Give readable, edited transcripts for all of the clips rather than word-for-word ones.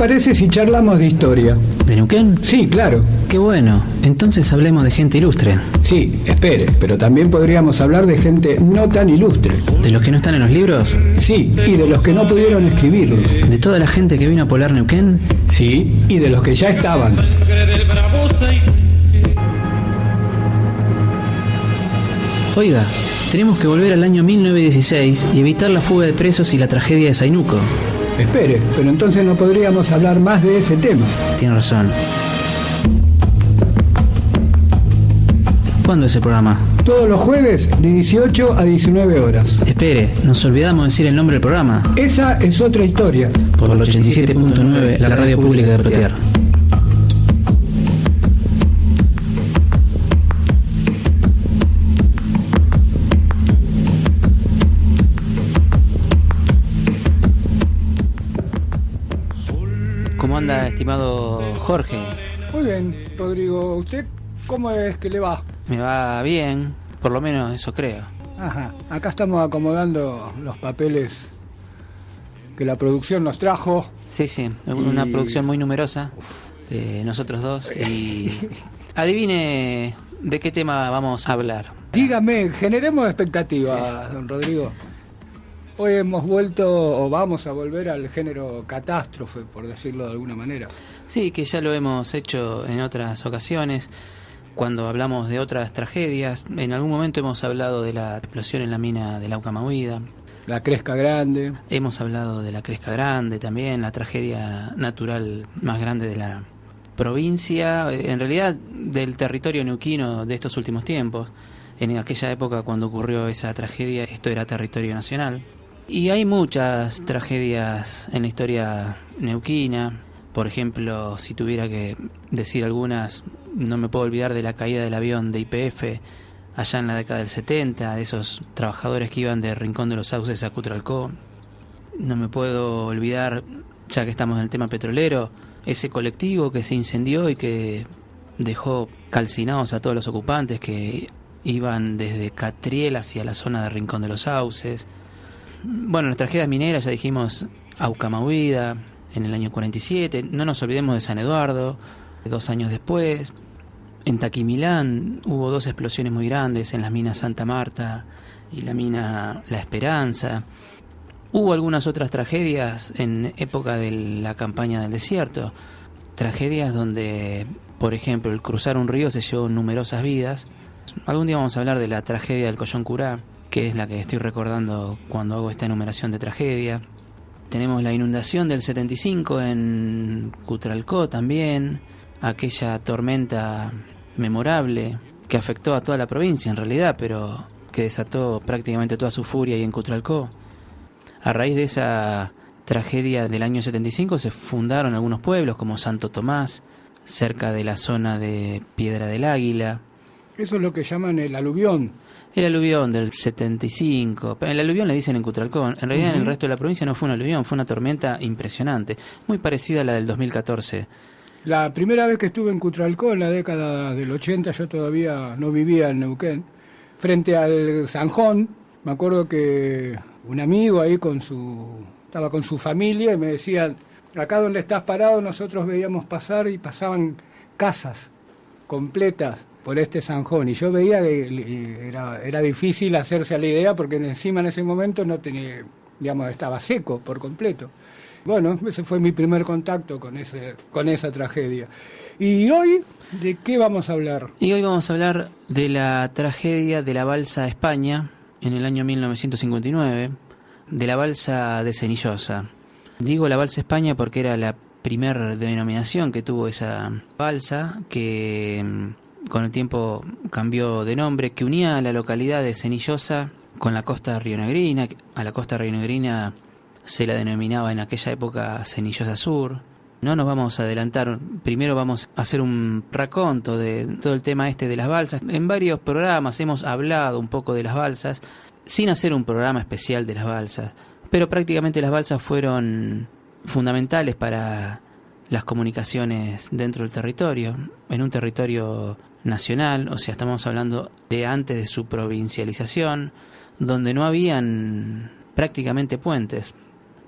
parece si charlamos de historia? ¿De Neuquén? Sí, claro. Qué bueno. Entonces hablemos de gente ilustre. Sí, espere, pero también podríamos hablar de gente no tan ilustre. ¿De los que no están en los libros? Sí, y de los que no pudieron escribirlos. ¿De toda la gente que vino a poblar Neuquén? Sí, y de los que ya estaban. Oiga, tenemos que volver al año 1916 y evitar la fuga de presos y la tragedia de Zainuco. Espere, pero entonces no podríamos hablar más de ese tema. Tiene razón. ¿Cuándo es el programa? Todos los jueves de 18 a 19 horas. Espere, nos olvidamos de decir el nombre del programa. Esa es otra historia. Por el 87.9, la radio pública de Plotier. ¿Cómo anda, estimado Jorge? Muy bien, Rodrigo. ¿Usted cómo es que le va? Me va bien, por lo menos eso creo. Ajá, acá estamos acomodando los papeles que la producción nos trajo. Sí, una producción muy numerosa, nosotros dos. Y adivine de qué tema vamos a hablar. Dígame, generemos expectativas, don Rodrigo. Hoy hemos vuelto, o vamos a volver al género catástrofe, por decirlo de alguna manera. Sí, que ya lo hemos hecho en otras ocasiones, cuando hablamos de otras tragedias. En algún momento hemos hablado de la explosión en la mina de Laucamahuida. La Cresca Grande. Hemos hablado de la Cresca Grande también, la tragedia natural más grande de la provincia, en realidad del territorio neuquino de estos últimos tiempos. En aquella época, cuando ocurrió esa tragedia, esto era territorio nacional. Y hay muchas tragedias en la historia neuquina. Por ejemplo, si tuviera que decir algunas, no me puedo olvidar de la caída del avión de YPF allá en la década del 70, de esos trabajadores que iban de Rincón de los Sauces a Cutralcó. No me puedo olvidar, ya que estamos en el tema petrolero, ese colectivo que se incendió y que dejó calcinados a todos los ocupantes que iban desde Catriel hacia la zona de Rincón de los Sauces. Bueno, las tragedias mineras, ya dijimos, Aucamahuida en el año 47, no nos olvidemos de San Eduardo, 2 años después. En Taquimilán hubo 2 explosiones muy grandes, en las minas Santa Marta y la mina La Esperanza. Hubo algunas otras tragedias en época de la campaña del desierto, tragedias donde, por ejemplo, el cruzar un río se llevó numerosas vidas. Algún día vamos a hablar de la tragedia del Collón Curá, que es la que estoy recordando cuando hago esta enumeración de tragedia. Tenemos la inundación del 75 en Cutralcó también, aquella tormenta memorable que afectó a toda la provincia en realidad, pero que desató prácticamente toda su furia ahí en Cutralcó. A raíz de esa tragedia del año 75 se fundaron algunos pueblos como Santo Tomás, cerca de la zona de Piedra del Águila. Eso es lo que llaman el aluvión. El aluvión del 75. El aluvión le dicen en Cutralcó. En realidad en el resto de la provincia no fue un aluvión, fue una tormenta impresionante, muy parecida a la del 2014. La primera vez que estuve en Cutralcó, en la década del 80, yo todavía no vivía en Neuquén, frente al Zanjón, me acuerdo que un amigo ahí estaba con su familia y me decían, acá donde estás parado nosotros veíamos pasar y pasaban casas completas por este Zanjón, y yo veía que era difícil hacerse a la idea porque encima en ese momento no tenía, digamos, estaba seco por completo. Bueno, ese fue mi primer contacto con esa tragedia. ¿Y hoy de qué vamos a hablar? Y hoy vamos a hablar de la tragedia de la balsa España en el año 1959, de la balsa de Cenillosa. Digo la balsa España porque era la primer denominación que tuvo esa balsa, que con el tiempo cambió de nombre, que unía a la localidad de Cenillosa con la costa rionegrina. A la costa rionegrina se la denominaba en aquella época Cenillosa Sur. No nos vamos a adelantar, primero vamos a hacer un raconto de todo el tema de las balsas. En varios programas hemos hablado un poco de las balsas, sin hacer un programa especial de las balsas, pero prácticamente las balsas fueron fundamentales para las comunicaciones dentro del territorio, en un territorio nacional, o sea, estamos hablando de antes de su provincialización, donde no habían prácticamente puentes.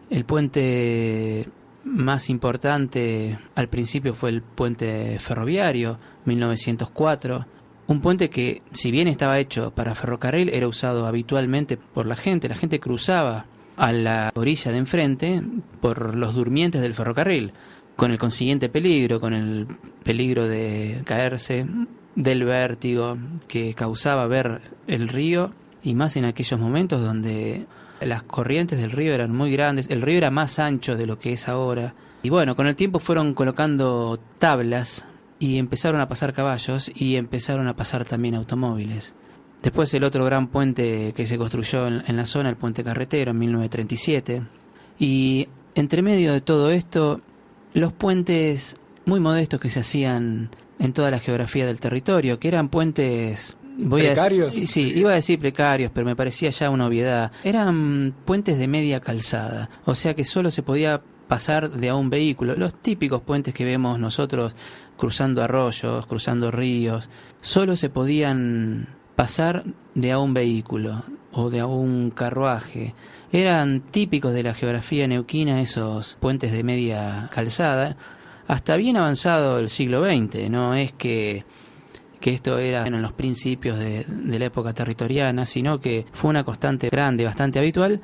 El puente más importante al principio fue el puente ferroviario, 1904. Un puente que, si bien estaba hecho para ferrocarril, era usado habitualmente por la gente. La gente cruzaba a la orilla de enfrente por los durmientes del ferrocarril, con el consiguiente peligro, con el peligro de caerse, del vértigo que causaba ver el río, y más en aquellos momentos donde las corrientes del río eran muy grandes, el río era más ancho de lo que es ahora. Y bueno, con el tiempo fueron colocando tablas y empezaron a pasar caballos y empezaron a pasar también automóviles. Después el otro gran puente que se construyó en la zona, el puente carretero, en 1937. Y entre medio de todo esto, los puentes muy modestos que se hacían en toda la geografía del territorio, que eran puentes... ¿Precarios? Sí, iba a decir precarios, pero me parecía ya una obviedad. Eran puentes de media calzada, o sea que solo se podía pasar de a un vehículo. Los típicos puentes que vemos nosotros cruzando arroyos, cruzando ríos, solo se podían pasar de a un vehículo o de a un carruaje. Eran típicos de la geografía neuquina esos puentes de media calzada, hasta bien avanzado el siglo XX. No es que esto era en los principios de la época territoriana, sino que fue una constante grande, bastante habitual.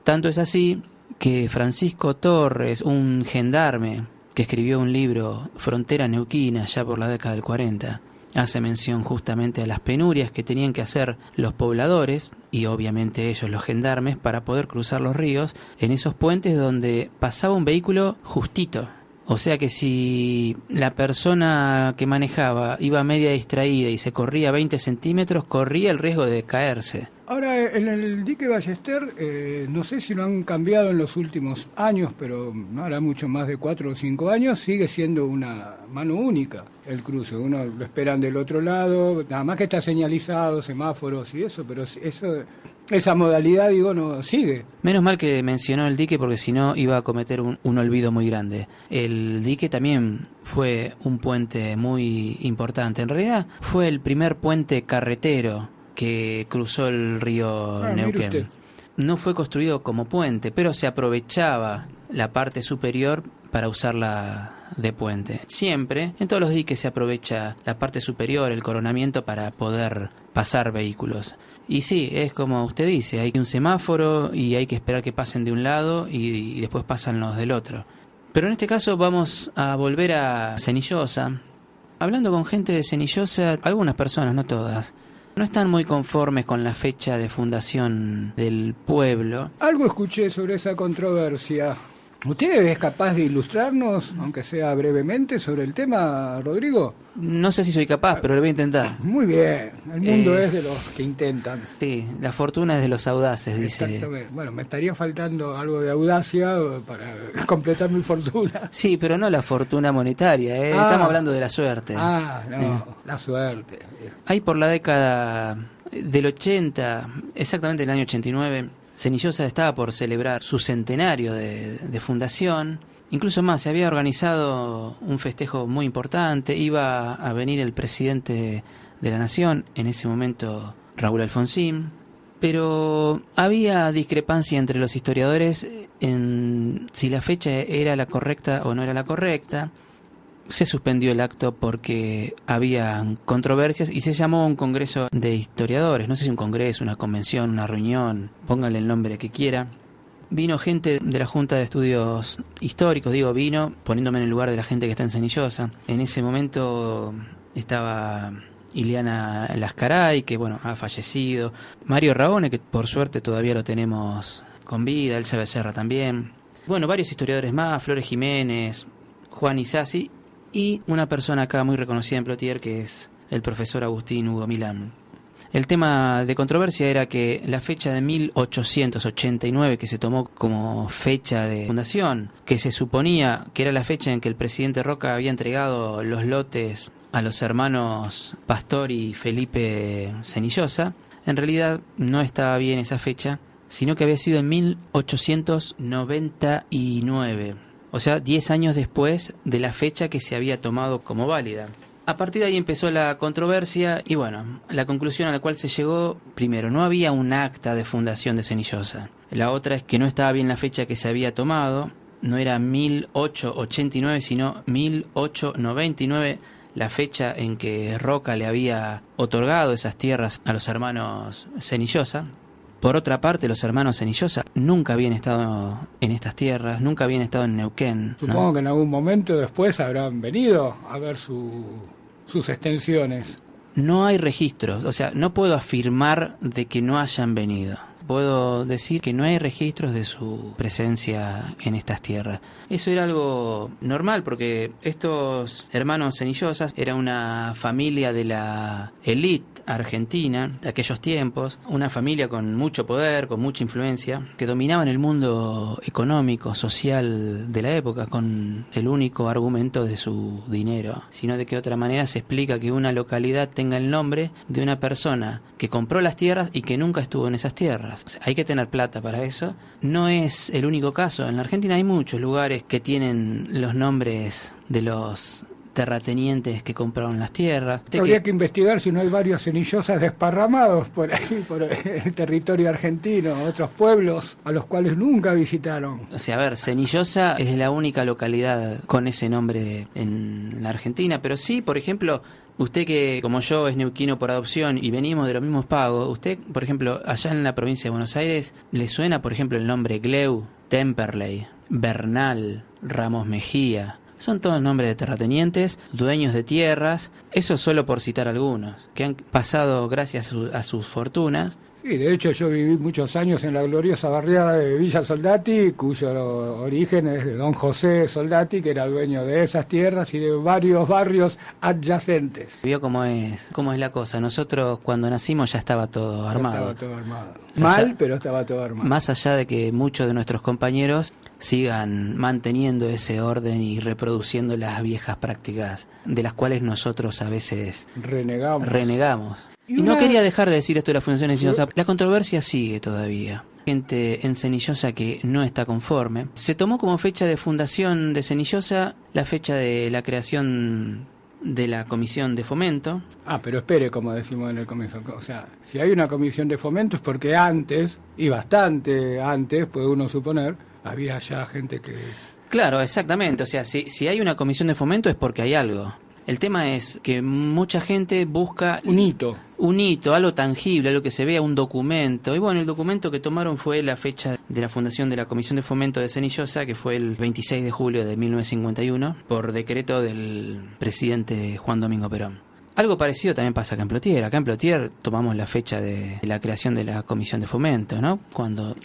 Tanto es así que Francisco Torres, un gendarme que escribió un libro, Frontera Neuquina, ya por la década del 40, hace mención justamente a las penurias que tenían que hacer los pobladores, y obviamente ellos, los gendarmes, para poder cruzar los ríos en esos puentes donde pasaba un vehículo justito. O sea que si la persona que manejaba iba media distraída y se corría 20 centímetros, corría el riesgo de caerse. Ahora, en el dique Ballester, no sé si lo han cambiado en los últimos años, pero no hará mucho más de 4 o 5 años, sigue siendo una mano única el cruce. Uno lo esperan del otro lado, nada más que está señalizado, semáforos y eso, pero esa modalidad, digo, no sigue. Menos mal que mencionó el dique, porque si no iba a cometer un olvido muy grande. El dique también fue un puente muy importante. En realidad fue el primer puente carretero que cruzó el río Neuquén. No fue construido como puente, pero se aprovechaba la parte superior para usarla de puente. Siempre, en todos los diques se aprovecha la parte superior, el coronamiento, para poder pasar vehículos. Y sí, es como usted dice, hay un semáforo y hay que esperar que pasen de un lado y después pasan los del otro. Pero en este caso vamos a volver a Cenillosa. Hablando con gente de Cenillosa, algunas personas, no todas, no están muy conformes con la fecha de fundación del pueblo. Algo escuché sobre esa controversia. ¿Usted es capaz de ilustrarnos, aunque sea brevemente, sobre el tema, Rodrigo? No sé si soy capaz, pero lo voy a intentar. Muy bien, el mundo es de los que intentan. Sí, la fortuna es de los audaces, dice. Exactamente. Bueno, me estaría faltando algo de audacia para completar mi fortuna. Sí, pero no la fortuna monetaria, ¿eh? Estamos hablando de la suerte. La suerte. Ahí por la década del 80, exactamente el año 89... Cenillosa estaba por celebrar su centenario de fundación. Incluso más, se había organizado un festejo muy importante. Iba a venir el presidente de la Nación, en ese momento Raúl Alfonsín. Pero había discrepancia entre los historiadores en si la fecha era la correcta o no era la correcta. Se suspendió el acto porque había controversias y se llamó un congreso de historiadores. No sé si un congreso, una convención, una reunión, póngale el nombre que quiera. Vino gente de la Junta de Estudios Históricos, vino poniéndome en el lugar de la gente que está en Cenillosa. En ese momento estaba Ileana Lascaray, que ha fallecido. Mario Raone, que por suerte todavía lo tenemos con vida. Elsa Becerra también. Varios historiadores más, Flores Jiménez, Juan Isasi, y una persona acá muy reconocida en Plotier, que es el profesor Agustín Hugo Milán. El tema de controversia era que la fecha de 1889, que se tomó como fecha de fundación, que se suponía que era la fecha en que el presidente Roca había entregado los lotes a los hermanos Pastor y Felipe Cenillosa, en realidad no estaba bien esa fecha, sino que había sido en 1899. O sea, 10 años después de la fecha que se había tomado como válida. A partir de ahí empezó la controversia y la conclusión a la cual se llegó: primero, no había un acta de fundación de Cenillosa. La otra es que no estaba bien la fecha que se había tomado. no era 1889, sino 1899, la fecha en que Roca le había otorgado esas tierras a los hermanos Cenillosa. Por otra parte, los hermanos Cenillosa nunca habían estado en estas tierras, nunca habían estado en Neuquén, ¿no? Supongo que en algún momento después habrán venido a ver sus extensiones. No hay registros, o sea, no puedo afirmar de que no hayan venido. Puedo decir que no hay registros de su presencia en estas tierras. Eso era algo normal porque estos hermanos Cenillosas era una familia de la élite argentina de aquellos tiempos, una familia con mucho poder, con mucha influencia, que dominaban el mundo económico, social de la época con el único argumento de su dinero, sino de que otra manera se explica que una localidad tenga el nombre de una persona que compró las tierras y que nunca estuvo en esas tierras. O sea, hay que tener plata para eso. No es el único caso. En la Argentina hay muchos lugares que tienen los nombres de los terratenientes que compraron las tierras. Habría que investigar si no hay varios Cenillosas desparramados por ahí, por el territorio argentino, otros pueblos a los cuales nunca visitaron. O sea, a ver, Cenillosa es la única localidad con ese nombre en la Argentina, pero sí, por ejemplo, usted que, como yo, es neuquino por adopción y venimos de los mismos pagos, usted, por ejemplo, allá en la provincia de Buenos Aires, ¿le suena, por ejemplo, el nombre Gleu, Temperley, Bernal, Ramos Mejía? Son todos nombres de terratenientes, dueños de tierras, eso solo por citar algunos, que han pasado gracias a sus fortunas. Sí, de hecho yo viví muchos años en la gloriosa barriada de Villa Soldati, cuyo origen es de don José Soldati, que era dueño de esas tierras y de varios barrios adyacentes. Vio cómo es la cosa. Nosotros cuando nacimos ya estaba todo armado. Estaba todo armado. Mal, pero estaba todo armado. Más allá de que muchos de nuestros compañeros sigan manteniendo ese orden y reproduciendo las viejas prácticas de las cuales nosotros a veces renegamos. Y no quería dejar de decir esto de la Fundación Cenillosa. La controversia sigue todavía. Gente en Cenillosa que no está conforme. Se tomó como fecha de fundación de Cenillosa la fecha de la creación de la Comisión de Fomento. Pero espere, como decimos en el comienzo. O sea, si hay una comisión de fomento es porque antes, y bastante antes, puede uno suponer, había ya gente que... Claro, exactamente. O sea, si hay una comisión de fomento es porque hay algo. El tema es que mucha gente busca... Un hito, algo tangible, algo que se vea, un documento. Y bueno, el documento que tomaron fue la fecha de la fundación de la Comisión de Fomento de Cenillosa, que fue el 26 de julio de 1951, por decreto del presidente Juan Domingo Perón. Algo parecido también pasa acá en Plotier. Acá en Plotier tomamos la fecha de la creación de la Comisión de Fomento, ¿no? Cuando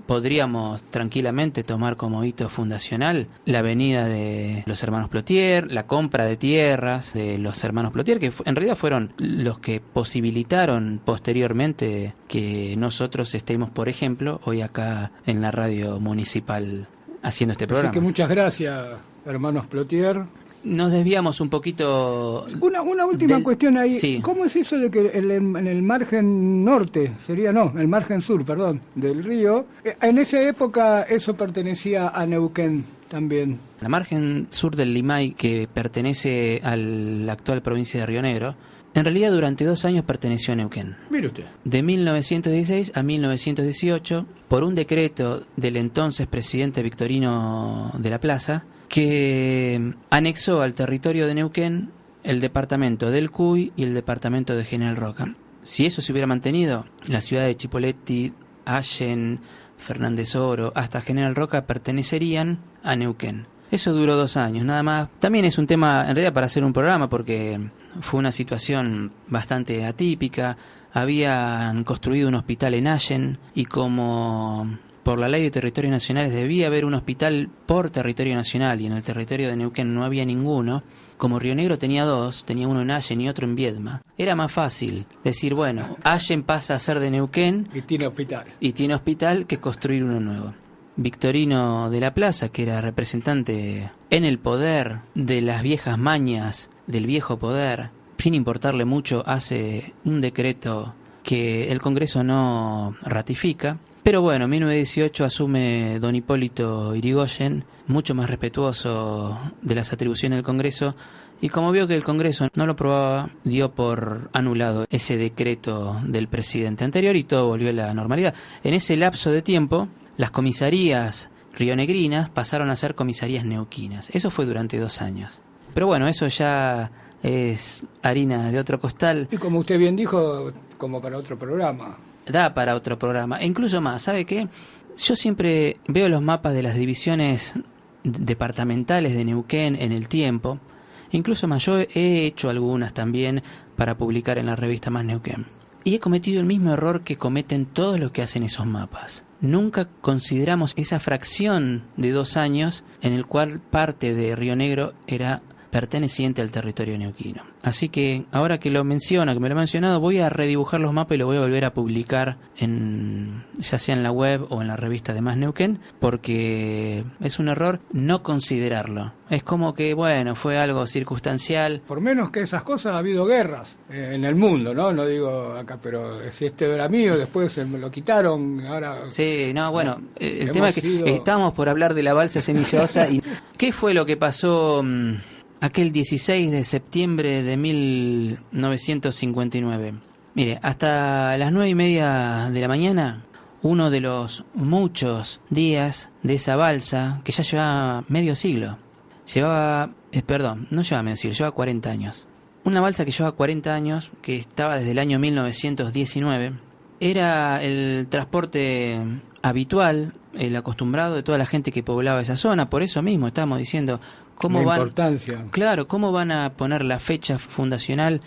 podríamos tranquilamente tomar como hito fundacional la venida de los hermanos Plotier, la compra de tierras de los hermanos Plotier, que en realidad fueron los que posibilitaron posteriormente que nosotros estemos, por ejemplo, hoy acá en la radio municipal haciendo este programa. Así que muchas gracias, hermanos Plotier. Nos desviamos un poquito. Una última cuestión ahí. Sí. ¿Cómo es eso de que en el margen norte, el margen sur, del río, en esa época eso pertenecía a Neuquén también? La margen sur del Limay, que pertenece a la actual provincia de Río Negro, en realidad durante 2 años perteneció a Neuquén. Mire usted. De 1916 a 1918, por un decreto del entonces presidente Victorino de la Plaza, que anexó al territorio de Neuquén el departamento del Cuy y el departamento de General Roca. Si eso se hubiera mantenido, la ciudad de Chipoleti, Allen, Fernández Oro, hasta General Roca pertenecerían a Neuquén. Eso duró 2 años, nada más. También es un tema, en realidad, para hacer un programa, porque fue una situación bastante atípica. Habían construido un hospital en Allen y como... por la ley de territorios nacionales debía haber un hospital por territorio nacional y en el territorio de Neuquén no había ninguno. Como Río Negro tenía 2, tenía uno en Allen y otro en Viedma, era más fácil decir, bueno, Allen pasa a ser de Neuquén y tiene hospital que construir uno nuevo. Victorino de la Plaza, que era representante en el poder de las viejas mañas del viejo poder, sin importarle mucho, hace un decreto que el Congreso no ratifica. Pero bueno, en 1918 asume don Hipólito Yrigoyen, mucho más respetuoso de las atribuciones del Congreso, y como vio que el Congreso no lo aprobaba, dio por anulado ese decreto del presidente anterior y todo volvió a la normalidad. En ese lapso de tiempo, las comisarías rionegrinas pasaron a ser comisarías neuquinas. Eso fue durante 2 años. Pero bueno, eso ya es harina de otro costal. Y como usted bien dijo, como para otro programa. Da para otro programa. E incluso más, ¿sabe qué? Yo siempre veo los mapas de las divisiones departamentales de Neuquén en el tiempo. Incluso más, yo he hecho algunas también para publicar en la revista Más Neuquén. Y he cometido el mismo error que cometen todos los que hacen esos mapas. Nunca consideramos esa fracción de 2 años en el cual parte de Río Negro era perteneciente al territorio neuquino. Así que ahora que lo menciona, que me lo ha mencionado, voy a redibujar los mapas y lo voy a volver a publicar ya sea en la web o en la revista de Más Neuquén, porque es un error no considerarlo. Es como que, bueno, fue algo circunstancial. Por menos que esas cosas ha habido guerras en el mundo, ¿no? No digo acá, pero si este era mío, después se me lo quitaron, ahora... Sí, no, bueno, el tema es que estábamos por hablar de la balsa semillosa y ¿qué fue lo que pasó aquel 16 de septiembre de 1959? Mire, hasta las 9:30 de la mañana, uno de los muchos días de esa balsa, que ya llevaba medio siglo, llevaba 40 años. Una balsa que llevaba 40 años, que estaba desde el año 1919, era el transporte habitual, el acostumbrado de toda la gente que poblaba esa zona. Por eso mismo estamos diciendo... ¿Cómo van a poner la fecha fundacional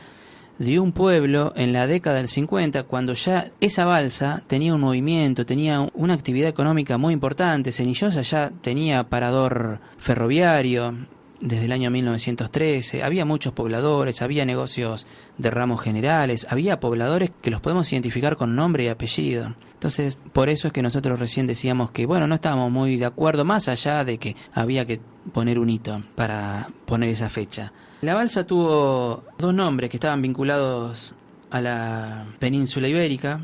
de un pueblo en la década del 50 cuando ya esa balsa tenía un movimiento, tenía una actividad económica muy importante? Cenillosa ya tenía parador ferroviario desde el año 1913, había muchos pobladores, había negocios de ramos generales, había pobladores que los podemos identificar con nombre y apellido. Entonces, por eso es que nosotros recién decíamos que, bueno, no estábamos muy de acuerdo, más allá de que había que poner un hito para poner esa fecha. La balsa tuvo 2 nombres que estaban vinculados a la península ibérica.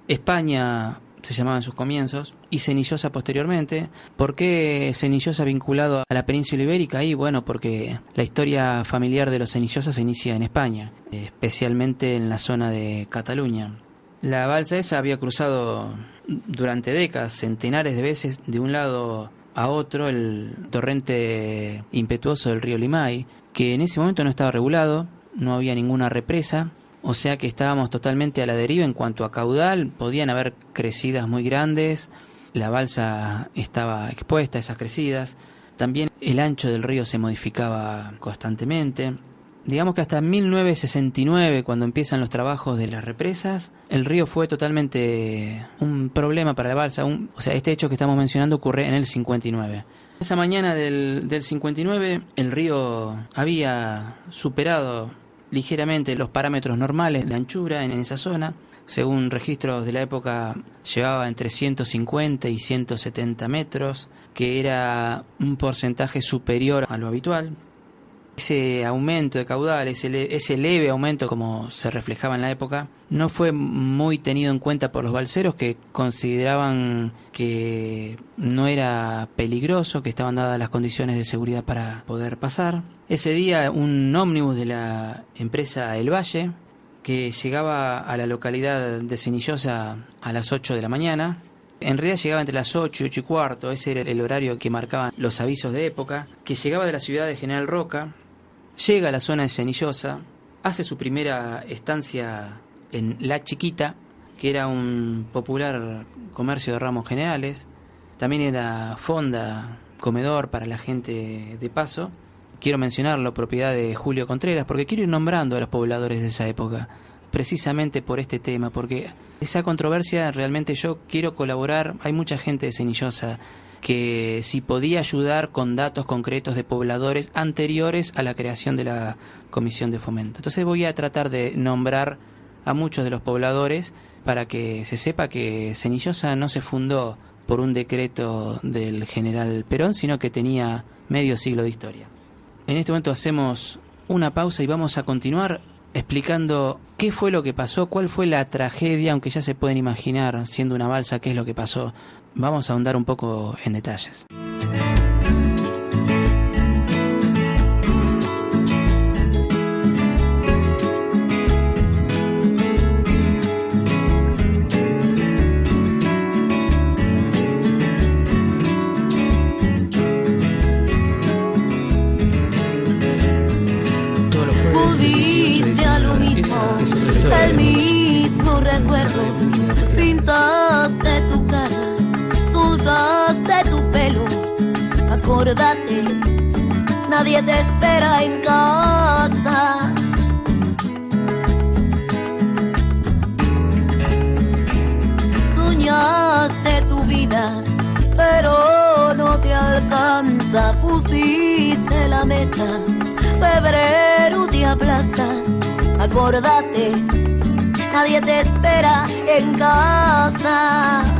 España se llamaba en sus comienzos, y Cenillosa posteriormente. ¿Por qué Cenillosa vinculado a la península ibérica? Y bueno, porque la historia familiar de los Cenillosa se inicia en España, especialmente en la zona de Cataluña. La balsa esa había cruzado durante décadas, centenares de veces, de un lado a otro, el torrente impetuoso del río Limay, que en ese momento no estaba regulado, no había ninguna represa, o sea que estábamos totalmente a la deriva en cuanto a caudal. Podían haber crecidas muy grandes, la balsa estaba expuesta a esas crecidas, también el ancho del río se modificaba constantemente. Digamos que hasta 1969, cuando empiezan los trabajos de las represas, el río fue totalmente un problema para la balsa. O sea, este hecho que estamos mencionando ocurre en el 59. Esa mañana del 59, el río había superado ligeramente los parámetros normales de anchura en esa zona. Según registros de la época, llevaba entre 150 y 170 metros, que era un porcentaje superior a lo habitual. Ese aumento de caudal, ese leve aumento como se reflejaba en la época, no fue muy tenido en cuenta por los balseros, que consideraban que no era peligroso, que estaban dadas las condiciones de seguridad para poder pasar. Ese día un ómnibus de la empresa El Valle, que llegaba a la localidad de Cenillosa a las 8 de la mañana, en realidad llegaba entre las 8 y 8 y cuarto, ese era el horario que marcaban los avisos de época, que llegaba de la ciudad de General Roca, llega a la zona de Cenillosa, hace su primera estancia en La Chiquita, que era un popular comercio de ramos generales, también era fonda, comedor para la gente de paso. Quiero mencionarlo, propiedad de Julio Contreras, porque quiero ir nombrando a los pobladores de esa época, precisamente por este tema, porque esa controversia realmente yo quiero colaborar. Hay mucha gente de Cenillosa que si podía ayudar con datos concretos de pobladores anteriores a la creación de la Comisión de Fomento. Entonces voy a tratar de nombrar a muchos de los pobladores para que se sepa que Cenillosa no se fundó por un decreto del general Perón, sino que tenía medio siglo de historia. En este momento hacemos una pausa y vamos a continuar explicando qué fue lo que pasó, cuál fue la tragedia, aunque ya se pueden imaginar, siendo una balsa, qué es lo que pasó. Vamos a ahondar un poco en detalles. acordate, nadie te espera en casa. Soñaste tu vida, pero no te alcanza, pusiste la meta, febrero te aplasta. Acordate, nadie te espera en casa.